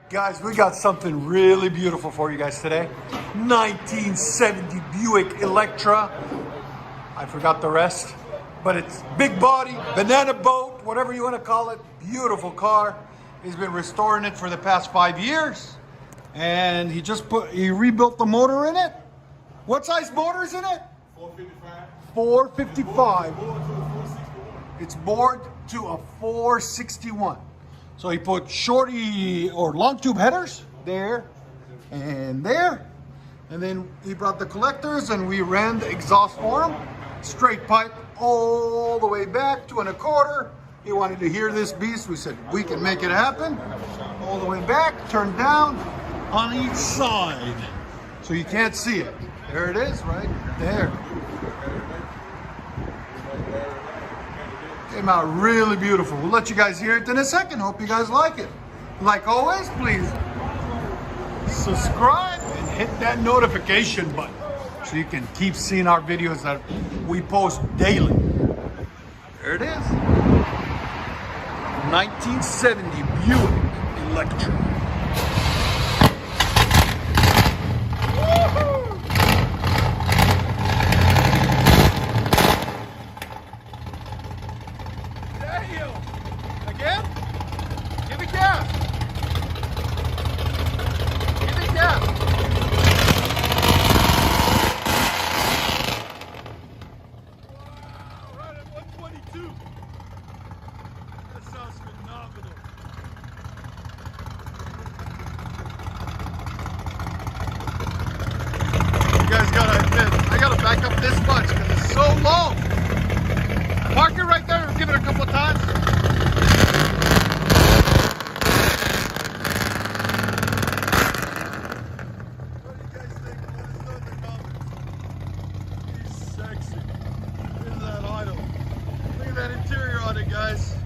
Guys, we got something really beautiful for you guys today. 1970 Buick Electra. I forgot the rest, but it's big body, banana boat, whatever you want to call it. Beautiful car. He's been restoring it for the past 5 years, and he rebuilt the motor in it. What size motor is in it? 455. 455. It's bored to a 461. So he put shorty or long tube headers there and there. And then he brought the collectors and we ran the exhaust for him. Straight pipe all the way back 2 1/4. He wanted to hear this beast. We said, we can make it happen. All the way back, turned down on each side. So you can't see it. There it is, right there. Came out really beautiful. We'll let you guys hear it in a second. Hope you guys like it. Like always, please subscribe and hit that notification button so you can keep seeing our videos that we post daily. There it is. 1970 Buick Electra. Again? Give it gas. Give it gas. Wow, right at 122. That sounds phenomenal. You guys gotta admit, I gotta back up this much because it's so long. Park it right there and give it a couple of times. Sexy. Look at that idle. Look at that interior on it, guys.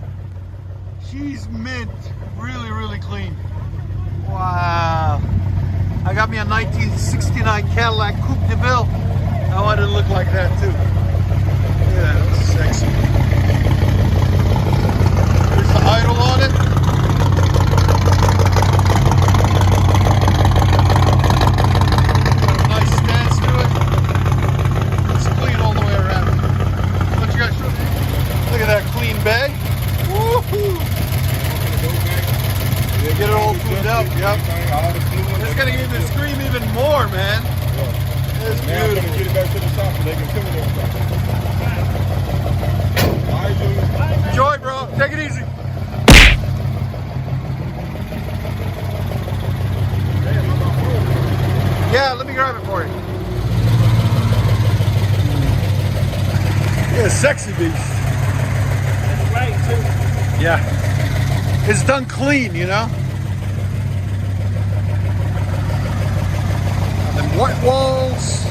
She's mint. Really, really clean. Wow. I got me a 1969 Cadillac Coupe de Ville. I wanted to look like that too. Look at that. That's sexy. There's the idle on it. Bag. Woohoo! Yeah, get it all cleaned up. Yep. It's gonna even scream even more, man. It's Now I'm beautiful. gonna get it back to the shop so they can fill it up. Enjoy, bro. Take it easy. Yeah, let me grab it for you. Yeah, sexy beast. Right, too. Yeah. It's done clean, you know? And then white walls.